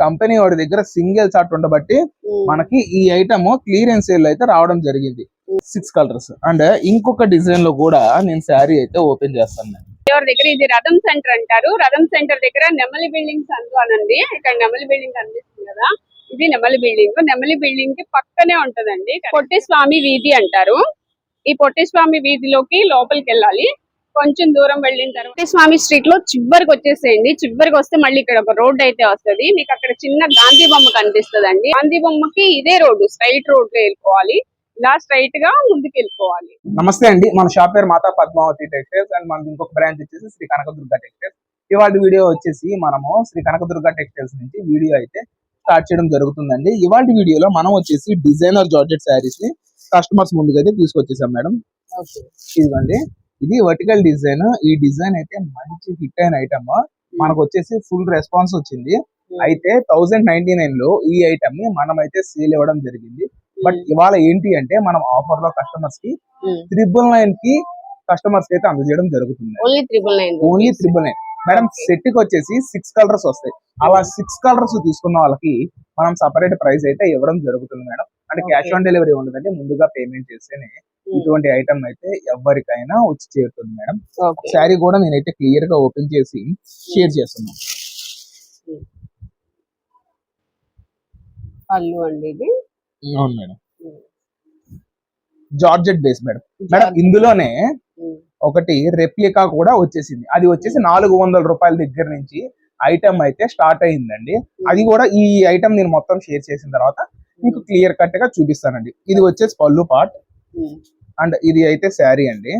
Company వాడి దగ్గర single chart ఉండబట్టి మనకి ఈ ఐటమ్ క్లియరెన్స్ సేల్ అయితే రావడం జరిగింది. 6 కలర్స్ అండ్ ఇంకొక డిజైన్ లో కూడా నేను శారీ అయితే ఓపెన్ చేస్తాను. ఎవరి దగ్గర ఇది రథం సెంటర్ అంటారు. రథం సెంటర్ దగ్గర నెమలి బిల్డింగ్స్ అనండి. ఇక్కడ నెమలి బిల్డింగ్ కనిపిస్తుంది కదా, ఇది నెమలి బిల్డింగ్. నెమలి బిల్డింగ్ కి పక్కనే ఉంటదండి పొట్టి స్వామి వీధి అంటారు. ఈ పొట్టి స్వామి వీధిలోకి లోపలికి వెళ్ళాలి. కొంచెం దూరం వెళ్ళిన తర్వాత పొట్టి స్వామి స్ట్రీట్ లో చివరికి వచ్చేసేయండి. చివరికి వస్తే మళ్ళీ ఇక్కడ ఒక రోడ్ అయితే వస్తుంది. మీకు అక్కడ చిన్న గాంధీ బొమ్మ కనిపిస్తుంది అండి. గాంధీ బొమ్మకి ఇదే రోడ్డు, స్ట్రైట్ రోడ్ లో వెళ్ళిపోవాలి. ఇలా స్ట్రైట్ గా ముందుకు వెళ్ళిపోవాలి. నమస్తే అండి, మన షాప్ పేరు మాతా పద్మావతి టెక్స్టైల్స్ అండ్ మన ఇంకొక బ్రాంచ్ వచ్చేసి శ్రీ కనకదుర్గ టెక్స్టైల్స్. ఇవాళ వీడియో వచ్చేసి మనము శ్రీ కనకదుర్గ టెక్స్టైల్స్ నుంచి వీడియో అయితే స్టార్ట్ చేయడం జరుగుతుందండి. ఇవాళ వీడియోలో మనం వచ్చేసి డిజైనర్ జార్జెట్ శారీస్ ని కస్టమర్స్ ముందుకైతే తీసుకొచ్చేసాం మేడం. ఇదిగోండి, ఇది వర్టికల్ డిజైన్. ఈ డిజైన్ అయితే మంచి హిట్ అయిన ఐటమ్. మనకు వచ్చేసి ఫుల్ రెస్పాన్స్ వచ్చింది. అయితే 1099 లో ఈ ఐటమ్ ని మనం అయితే సేల్ ఇవ్వడం జరిగింది. బట్ ఇవాళ ఏంటి అంటే మనం ఆఫర్ లో కస్టమర్స్ కి 999 కి కస్టమర్స్ అయితే అందజేయడం జరుగుతుంది. Only 999 madam. సెట్ కి వచ్చేసి 6 కలర్స్ వస్తాయి. అలా 6 కలర్స్ తీసుకున్న వాళ్ళకి మనం సపరేట్ ప్రైస్ అయితే ఇవ్వడం జరుగుతుంది మేడం. అంటే క్యాష్ ఆన్ డెలివరీ ఉండదంటే ముందుగా పేమెంట్ చేస్తేనే ఇటువంటి ఐటమ్ అయితే ఎవరికైనా వచ్చి చేరుతుంది మేడం. శారీ కూడా నేనైతే క్లియర్ గా ఓపెన్ చేసి షేర్ చేస్తున్నాను. పళ్ళు అండి ఇది. అవును madam, georgette base madam. Madam ఇందులోనే ఒకటి రెప్లికా కూడా వచ్చేసింది. అది వచ్చేసి 400 రూపాయల దగ్గర నుంచి ఐటమ్ అయితే స్టార్ట్ అయిందండి. అది కూడా ఈ ఐటమ్ నేను మొత్తం షేర్ చేసిన తర్వాత మీకు క్లియర్ కట్ గా చూపిస్తానండి. ఇది వచ్చేసి పళ్ళు పార్ట్ అండ్ ఇది అయితే శారీ అండి.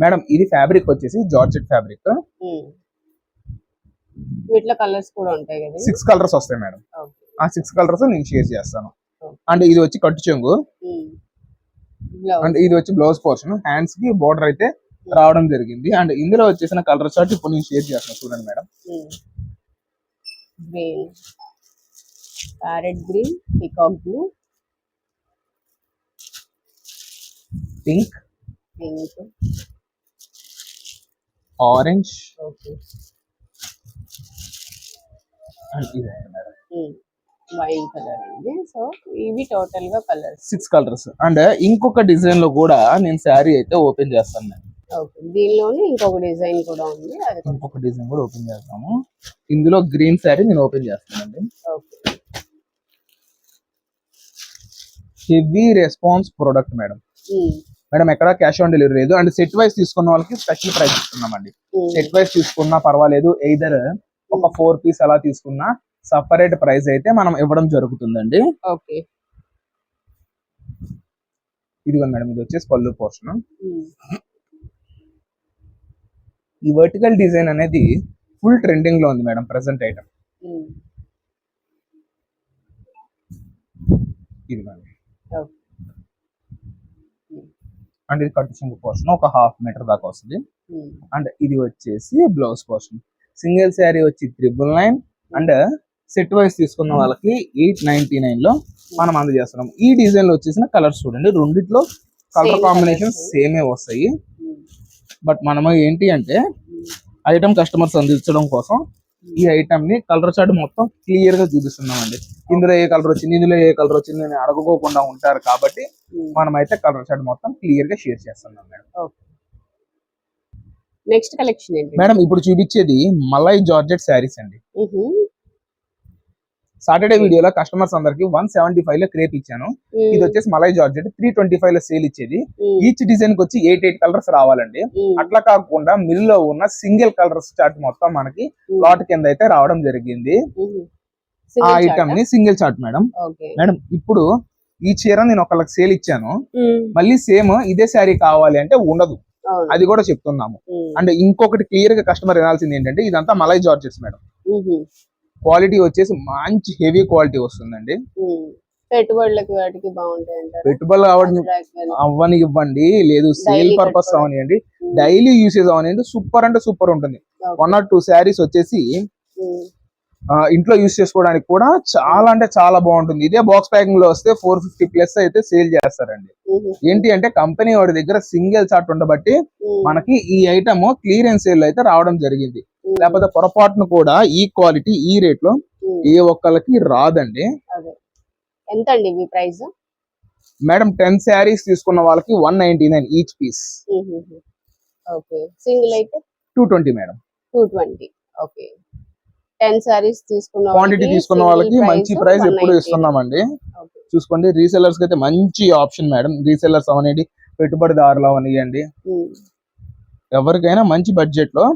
మేడం ఇది ఫ్యాబ్రిక్ వచ్చేసి జార్జెట్ ఫ్యాబ్రిక్. వీటిలో కలర్స్ కూడా ఉంటాయి కదా. 6 కలర్స్ వస్తాయి మేడం. ఆ 6 కలర్స్ నేను షేర్ చేస్తాను. అండ్ ఇది వచ్చి కట్టు చెంగు అండ్ ఇది వచ్చి బ్లౌజ్ పోర్షన్. హ్యాండ్స్ కి బోర్డర్ అయితే రావడం జరిగింది. అండ్ ఇందులో వచ్చేసిన కలర్ చార్ట్ ఇప్పుడు నేను షేర్ చేస్తాను. చూడండి madam, green, parrot green, peacock blue, pink, orange and ఇది మేడం వైన్ కలర్ అండి. సో ఇవి టోటల్ గా కలర్స్ 6 కలర్స్. అండ్ ఇంకొక డిజైన్ లో కూడా నేను శారీ అయితే ఓపెన్ చేస్తాను. దీనిలోనే ఇంకొక డిజైన్ కూడా ఉంది. అది ఇంకొక డిజైన్ కూడా ఓపెన్ చేస్తాము. ఇందులో గ్రీన్ శారీ నేను ఓపెన్ చేస్తానండి. Heavy response product madam. Madam ఎక్కడ క్యాష్ ఆన్ డెలివరీ లేదు. అండ్ సెట్ వైస్ తీసుకున్న వాళ్ళకి స్పెషల్ ప్రైస్ ఇస్తున్నామండి. సెట్ వైస్ తీసుకున్నా పర్వాలేదు, ఎయిదర్ ఒక 4 పీస్ అలా తీసుకున్నా సపరేట్ ప్రైస్ అయితే మనం ఇవ్వడం జరుగుతుందండి. ఇదిగో మేడం, ఇది వచ్చేసి పళ్ళు పోర్షన్. ఈ వర్టికల్ డిజైన్ అనేది ఫుల్ ట్రెండింగ్ లో ఉంది మేడం ప్రెసెంట్ ఐటమ్. ఇది అండ్ ఇది కట్టు సింగిల్ పోర్షన్ ఒక 1/2 మీటర్ దాకా వస్తుంది. అండ్ ఇది వచ్చేసి బ్లౌజ్ పోర్షన్. సింగిల్ శారీ వచ్చి 999 అండ్ సెట్ వైస్ తీసుకున్న వాళ్ళకి 899 లో మనం అందజేస్తున్నాం. ఈ డిజైన్ లో వచ్చేసిన కలర్స్ చూడండి, రెండిట్లో కలర్ కాంబినేషన్ సేమే వస్తాయి. బట్ మనము ఏంటి అంటే ఐటమ్ కస్టమర్స్ అందించడం కోసం ఈ ఐటమ్ ని కలర్ చార్ట్ మొత్తం క్లియర్ గా చూపిస్తున్నాం అండి. ఇందులో ఏ కలర్ వచ్చింది, ఇందులో ఏ కలర్ వచ్చింది అని అడగకోకుండా ఉంటారు కాబట్టి మనం అయితే కలర్ చార్ట్ మొత్తం క్లియర్ గా షేర్ చేస్తున్నాం మేడం. నెక్స్ట్ కలెక్షన్ ఏంటి మేడం? ఇప్పుడు చూపించేది మలై జార్జెట్ శారీస్ అండి. సాటర్డే వీడియోలో కస్టమర్స్ అందరికి 175 లో క్రేప్ ఇచ్చాను. ఇది వచ్చేసి మలై జార్జెట్ 325 లో సేల్ ఇచ్చేది. ఈచ్ డిజైన్ కి వచ్చి 8 కలర్స్ రావాలండి. అట్లా కాకుండా మిల్ లో ఉన్న సింగిల్ కలర్స్ చార్ట్ మొత్తం మనకి లాట్ కింద అయితే రావడం జరిగింది. ఆ ఐటమ్ ని సింగిల్ చార్ట్ మేడం. మేడం ఇప్పుడు ఈ చీర నేను ఒకళ్ళకి సేల్ ఇచ్చాను, మళ్ళీ సేమ్ ఇదే శారీ కావాలి అంటే ఉండదు, అది కూడా చెప్తున్నాము. అండ్ ఇంకొకటి క్లియర్ గా కస్టమర్ వినాల్సింది ఏంటంటే ఇదంతా మలై జార్జెట్స్ మేడం. క్వాలిటీ వచ్చేసి మంచి హెవీ క్వాలిటీ వస్తుందండి. పెట్టుబడులకి వాటికి బాగుంటాయి. పెట్టుబడులు అవ్వని ఇవ్వండి, లేదు సేల్ పర్పస్ అవనివ్వండి, డైలీ యూసేజ్ అవనివ్వండి, సూపర్ అంటే సూపర్ ఉంటుంది. 1 or 2 శారీస్ వచ్చేసి ఇంట్లో యూస్ చేసుకోవడానికి కూడా చాలా అంటే చాలా బాగుంటుంది. ఇదే బాక్స్ ప్యాకింగ్ లో వస్తే 450+ అయితే సేల్ చేస్తారండి. ఏంటి అంటే కంపెనీ వాడి దగ్గర సింగిల్ చార్ట్ ఉండబట్టి మనకి ఈ ఐటమ్ క్లియరెన్స్ సేల్ అయితే రావడం జరిగింది. లేకపోతే పొరపాటును కూడా ఈ క్వాలిటీ ఈ రేట్ లో ఏ ఒక్కళ్ళకి రాదండి. అదే ఎంత అండి మీ ప్రైస్? మేడం 10 శారీస్ తీసుకున్న వాళ్ళకి 199 ఈచ్ పీస్. ఓకే, సింగిల్ అయితే 220 మేడం. 220. ఓకే, 10 సారీస్ తీసుకున్న క్వాంటిటీ తీసుకున్న వాళ్ళకి మంచి ప్రైస్ ఎప్పుడు ఇస్తున్నామండి. చూసుకోండి, రీసెల్లర్స్ కి అయితే మంచి ఆప్షన్ మేడం. రీసెల్లర్స్ అవనండి, పెట్టుబడిదారులు అవనియండి, ఎవరికైనా మంచి బడ్జెట్ లో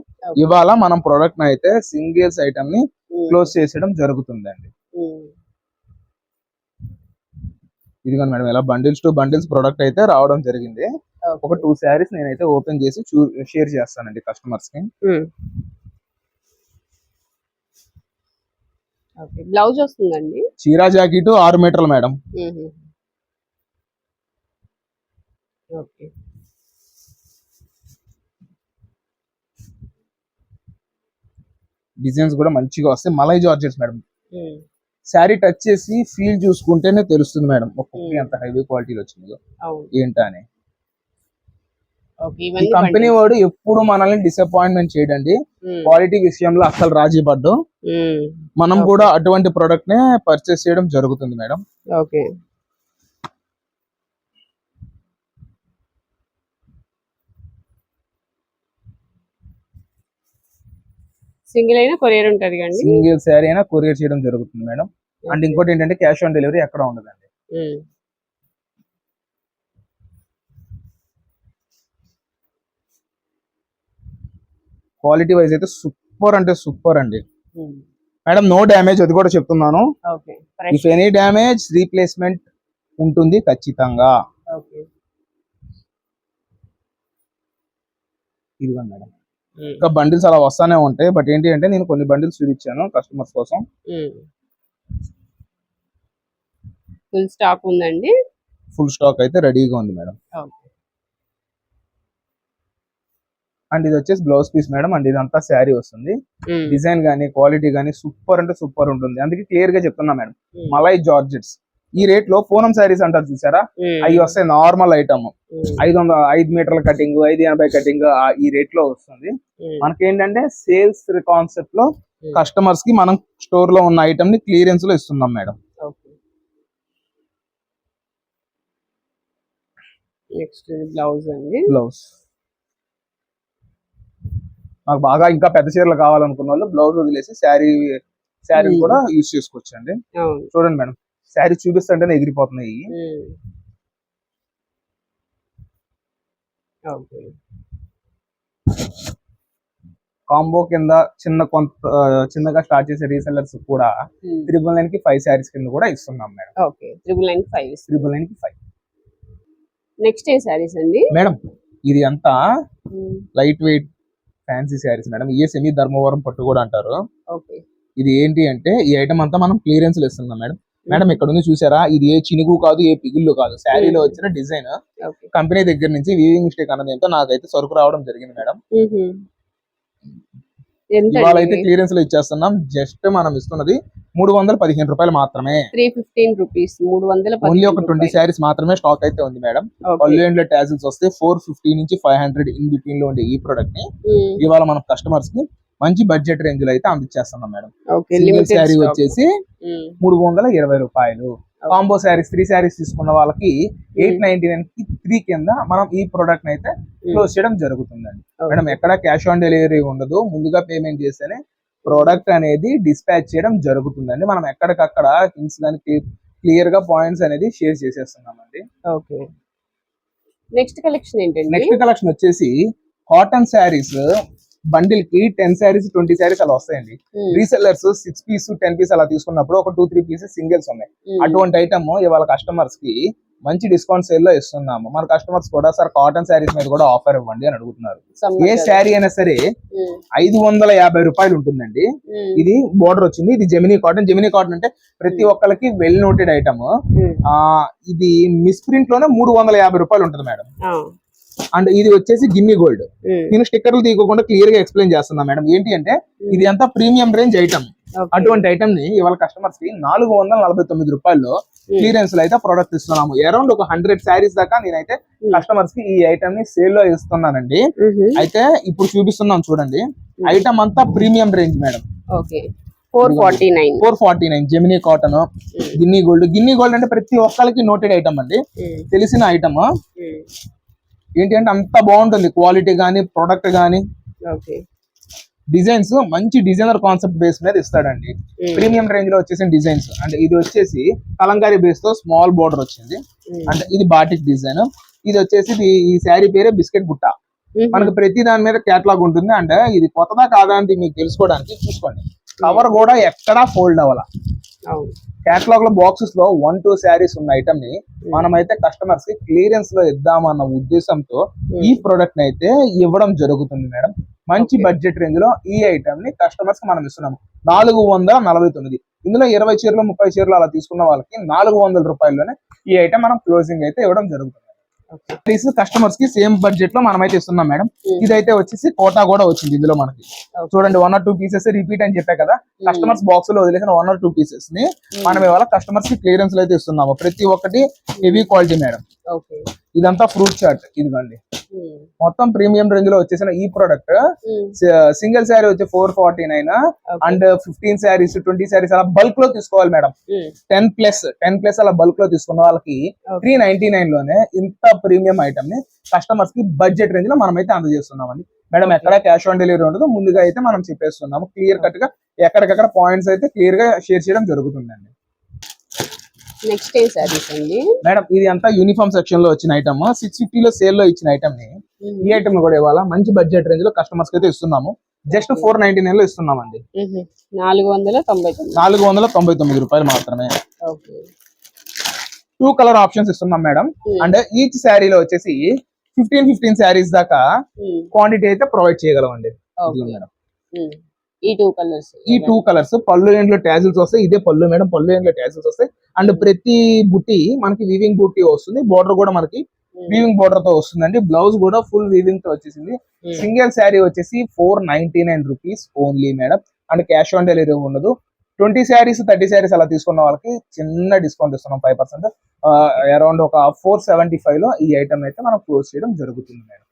ఇవాళ మనం ప్రొడక్ట్ అయితే సింగిల్స్ ఐటమ్ ని క్లోజ్ చేసేయడం జరుగుతుందండి. ఇదిగోండి మేడం, ఇలా బండిల్స్ టు బండిల్స్ ప్రొడక్ట్ అయితే రావడం జరిగింది. ఒక 2 శారీస్ నేనైతే ఓపెన్ చేసి షేర్ చేస్తానండి కస్టమర్స్ కి. బ్లౌజ్ వస్తుందండి, చీరా జాకెట్ 6 మీటర్లు మేడం. ఓకే, డిజైన్స్ కూడా మంచిగా వస్తాయి. Malai georgettes madam. Sari touch చేసి ఫీల్ చూసుకుంటేనే తెలుస్తుంది మేడం ఒక్కొక్కటి ఎంత హైవీ క్వాలిటీలో వచ్చిందో ఏంటా అని. ఈ కంపెనీ వాడు ఎప్పుడు మనల్ని డిసప్పాయింట్మెంట్ చేయడండి. క్వాలిటీ విషయంలో అసలు రాజీ పడ్డు. మనం కూడా అటువంటి ప్రొడక్ట్ నే పర్చేస్ చేయడం జరుగుతుంది మేడం. ఓకే, సింగిల్ అయినా కొరియర్ ఉంటది కండి. సింగిల్ శారీ అయినా కొరియర్ చేయడం జరుగుతుంది మేడం. అండ్ ఇంకోటి ఏంటంటే క్యాష్ ఆన్ డెలివరీ ఎక్కడ ఉండదండి. క్వాలిటీ వైజ్ అయితే సూపర్ అంటే సూపర్ అండి మేడం. నో డ్యామేజ్, అది కూడా చెప్తున్నాను. ఇఫ్ ఎనీ డ్యామేజ్ రీప్లేస్మెంట్ ఉంటుంది ఖచ్చితంగా. ఇదిగోండి మేడం, ఇంకా బండిల్స్ అలా వస్తానే ఉంటాయి. బట్ ఏంటి అంటే నేను కొన్ని బండిల్స్ చూపించాను కస్టమర్స్ కోసం. ఫుల్ స్టాక్ ఉందండి. ఫుల్ స్టాక్ అయితే రెడీగా ఉంది మేడం. అండ్ ఇది వచ్చేసి బ్లౌజ్ పీస్ మేడం. అండ్ ఇదంతా శారీ వస్తుంది. డిజైన్ గానీ క్వాలిటీ గానీ సూపర్ అంటే సూపర్ ఉంటుంది. అందుకే క్లియర్ గా చెప్తున్నా మేడం, మలై జార్జెట్స్ ఈ రేట్ లో పూనం శారీస్ అంటారు చూసారా, అవి వస్తాయి నార్మల్ ఐటమ్. 5 మీటర్ల కటింగ్, 580 కటింగ్ ఈ రేట్ లో వస్తుంది. మనకేంటంటే సేల్స్ కాన్సెప్ట్ లో కస్టమర్స్ కి మనం స్టోర్ లో ఉన్న ఐటమ్ ని క్లియరెన్స్ లో ఇస్తున్నాం మేడం. నెక్స్ట్ బ్లౌజ్ అండి. బ్లౌజ్ నాకు బాగా ఇంకా పెద్ద చీరలు కావాలనుకున్న వాళ్ళు బ్లౌజ్ వదిలేసి శారీ కూడా యూజ్ చేసుకోవచ్చు అండి. చూడండి మేడం, శారీ చూపిస్తుంటేనే ఎగిరిపోతున్నాయి. కాంబో కింద చిన్నగా స్టార్ట్ చేసే రీసెల్లర్స్ కూడా 999 కి 5 శారీస్ కింద కూడా ఇస్తున్నాం మేడం. 999 కి 5. నెక్స్ట్ ఏ శారీస్ అండి మేడం? ఇది అంతా light weight fancy saris madam. ఏ సెమీ ధర్మవరం పట్టు కూడా అంటారు. ఇది ఏంటి అంటే ఈ ఐటమ్ అంతా మనం క్లియరెన్స్ లో ఇస్తున్నాం మేడం. మేడం ఇక్కడ ఉంది చూసారా, ఇది ఏ చినుగు కాదు, ఏ పిగుళ్ళు కాదు. శారీలో వచ్చిన డిజైన్ కంపెనీ దగ్గర నుంచి వీవింగ్ మిస్టేక్ అన్నది ఏంటో నాకైతే సరుకు రావడం జరిగింది మేడం. ఇవాళ అయితే క్లియరెన్స్ లో ఇచ్చేస్తున్నాం. జస్ట్ మనం ఇస్తున్నది 315 రూపాయలు మాత్రమే. 315 రూపీస్. ఓన్లీ ఒక 20 శారీస్ మాత్రమే స్టాక్ అయితే ఉంది మేడం. పళ్ళు ఎండ్ల టాజిల్స్ వస్తే 450 నుంచి 500 ఇన్ బిట్వీన్ లో ఉండే ఈ ప్రొడక్ట్ ని ఇవాళ మనం కస్టమర్స్ కి మంచి బడ్జెట్ రేంజ్ లో అయితే అందించేస్తున్నాం మేడం. సింగిల్ శారీ వచ్చేసి 320 రూపాయలు. కాంబో శారీస్ 3 శారీస్ తీసుకున్న వాళ్ళకి 899 కి 3 కింద మనం ఈ ప్రొడక్ట్ అయితే క్లోజ్ చేయడం జరుగుతుందండి మేడం. ఎక్కడ క్యాష్ ఆన్ డెలివరీ ఉండదు. ముందుగా పేమెంట్ చేస్తేనే ప్రోడక్ట్ అనేది డిస్పాచ్ చేయడం జరుగుతుందండి. మనం ఎక్కడికక్కడ థింగ్స్ దానికి క్లియర్ గా పాయింట్స్ అనేది షేర్ చేసేస్తున్నామండి. నెక్స్ట్ కలెక్షన్ ఏంటండి? నెక్స్ట్ కలెక్షన్ వచ్చేసి కాటన్ శారీస్. బండిల్ కి 10 శారీస్ 20 శారీస్ అలా వస్తాయండి. రీసెల్లర్స్ 6 పీస్ 10 పీస్ అలా తీసుకున్నప్పుడు ఒక 2-3 పీసెస్ సింగిల్స్ ఉన్నాయి. అటువంటి ఐటమ్ ఇవాళ కస్టమర్స్ కి మంచి డిస్కౌంట్ సేల్ లో ఇస్తున్నాము. మన కస్టమర్స్ కూడా సార్ కాటన్ శారీస్ మీద కూడా ఆఫర్ ఇవ్వండి అని అడుగుతున్నారు. ఏ శారీ అయినా సరే 550 రూపాయలు ఉంటుందండి. ఇది బోర్డర్ వచ్చింది. ఇది జెమినీ కాటన్. జెమినీ కాటన్ అంటే ప్రతి ఒక్కరికి వెల్ నోటెడ్ ఐటమ్. ఇది మిస్ప్రింట్ లోనే 350 రూపాయలు ఉంటుంది మేడం. అండ్ ఇది వచ్చేసి గిన్ని గోల్డ్. నేను స్టిక్కర్లు తీయకుండా క్లియర్ గా ఎక్స్ప్లెయిన్ చేస్తున్నా మేడం. ఏంటి అంటే ఇది అంతా ప్రీమియం రేంజ్ ఐటమ్. అటువంటి ఐటమ్ ని ఇవాళ కస్టమర్స్ కి 449 రూపాయల్లో క్లియరెన్స్ లో అయితే ప్రొడక్ట్ ఇస్తున్నాము. అరౌండ్ ఒక 100 శారీస్ దాకా నేనైతే కస్టమర్స్ కి ఈ ఐటమ్ ని సేల్ లో ఇస్తున్నానండి. అయితే ఇప్పుడు చూపిస్తున్నాం చూడండి. ఐటమ్ అంతా premium range madam. Okay 449 Gemini cotton, Ginny gold అంటే ప్రతి ఒక్కరికి నోటెడ్ ఐటమ్ అండి, తెలిసిన ఐటమ్. ఏంటి అంటే అంత బాగుంటుంది క్వాలిటీ గానీ ప్రొడక్ట్ గానీ. డిజైన్స్ మంచి డిజైనర్ కాన్సెప్ట్ బేస్ మీద ఇస్తాడండి. ప్రీమియం రేంజ్ లో వచ్చేసిన డిజైన్స్ అంటే ఇది వచ్చేసి కలంకారీ బేస్ తో స్మాల్ బోర్డర్ వచ్చింది. అంటే ఇది బాటిక్ డిజైన్. ఇది వచ్చేసి ఈ శారీ పేరే బిస్కెట్ బుట్ట. మనకు ప్రతి దాని మీద కేటలాగ్ ఉంటుంది. అంటే ఇది కొత్తదా కాదా అని మీకు తెలుసుకోవడానికి చూసుకోండి. కవర్ కూడా ఎక్కడా ఫోల్డ్ అవ్వాల. కేటలాగ్ లో బాక్సెస్ లో 1-2 శారీస్ ఉన్న ఐటమ్ ని మనమైతే కస్టమర్స్ కి క్లియరెన్స్ లో ఇద్దామన్న ఉద్దేశంతో ఈ ప్రొడక్ట్ ని అయితే ఇవ్వడం జరుగుతుంది మేడం. మంచి బడ్జెట్ రేంజ్ లో ఈ ఐటమ్ ని కస్టమర్స్ కి మనం ఇస్తున్నాము. 449. ఇందులో 20 చీరలు 30 చీరలు అలా తీసుకున్న వాళ్ళకి 400 రూపాయల్లోనే ఈ ఐటమ్ మనం క్లోజింగ్ అయితే ఇవ్వడం జరుగుతుంది. కస్టమర్స్ కి సేమ్ బడ్జెట్ లో మనమైతే ఇస్తున్నాం మేడం. ఇదైతే వచ్చేసి కోటా కూడా వచ్చింది ఇందులో మనకి. చూడండి 1 or 2 పీసెస్ రిపీట్ అని చెప్పా కదా. కస్టమర్స్ బాక్స్ లో వదిలేసిన 1 or 2 పీసెస్ ని మనం ఇవాళ కస్టమర్స్ కి క్లియరెన్స్ లో అయితే ఇస్తున్నాము. ప్రతి ఒక్కటి హెవీ క్వాలిటీ మేడం. ఇదంతా ఫ్రూట్ చాట్. ఇదిగోండి మొత్తం ప్రీమియం రేంజ్ లో వచ్చేసిన ఈ ప్రొడక్ట్ సింగిల్ శారీ వచ్చి 449 అండ్ 15 శారీస్ 20 శారీస్ అలా బల్క్ లో తీసుకోవాలి మేడం. 10 ప్లస్ అలా బల్క్ లో తీసుకున్న వాళ్ళకి 399 లోనే ఇంత ప్రీమియం ఐటమ్ ని కస్టమర్స్ కి బడ్జెట్ రేంజ్ లో మనం అయితే అందజేస్తున్నామండి మేడం. ఎక్కడ క్యాష్ ఆన్ డెలివరీ ఉండదు. ముందుగా అయితే మనం చెప్పేస్తున్నాము క్లియర్ కట్ గా. ఎక్కడికక్కడ పాయింట్స్ అయితే క్లియర్ గా షేర్ చేయడం జరుగుతుందండి. నెక్స్ట్ ఏ సారీస్ అండి మేడం? ఇది అంతా యూనిఫామ్ సెక్షన్ లో వచ్చిన ఐటమ్. 650 లో సేల్ లో ఇచ్చిన ఐటమ్ ని ఈ ఐటమ్ కూడా ఇవాళ మంచి బడ్జెట్ రేంజ్ లో కస్టమర్స్ కి అయితే ఇస్తున్నాము. జస్ట్ 499 లో ఇస్తున్నామండి. 499 రూపాయలు మాత్రమే. 2 కలర్ ఆప్షన్స్ ఇస్తున్నాం మేడం. అండ్ ఈచ్ శారీలో వచ్చేసి 15 శారీస్ దాకా క్వాంటిటీ అయితే ప్రొవైడ్ చేయగలం అండి. ఈ 2 కలర్స్ పళ్ళు ఎండ్లో ట్యాజిల్స్ వస్తాయి. ఇదే పళ్ళు మేడం. పళ్ళు ఎండ్లో ట్యాజిల్స్ వస్తాయి. అండ్ ప్రతి బుట్టి మనకి వీవింగ్ బుట్టి వస్తుంది. బోర్డర్ కూడా మనకి వీవింగ్ బోర్డర్ తో వస్తుందండి. బ్లౌజ్ కూడా ఫుల్ వీవింగ్ తో వచ్చేసింది. సింగిల్ శారీ వచ్చేసి 499 rupees only madam. And cash on delivery ఉండదు. 20 శారీస్ 30 శారీస్ అలా తీసుకున్న వాళ్ళకి చిన్న డిస్కౌంట్ ఇస్తున్నాం 5%. అరౌండ్ ఒక 475 లో ఈ ఐటమ్ అయితే మనం క్లోజ్ చేయడం జరుగుతుంది మేడం.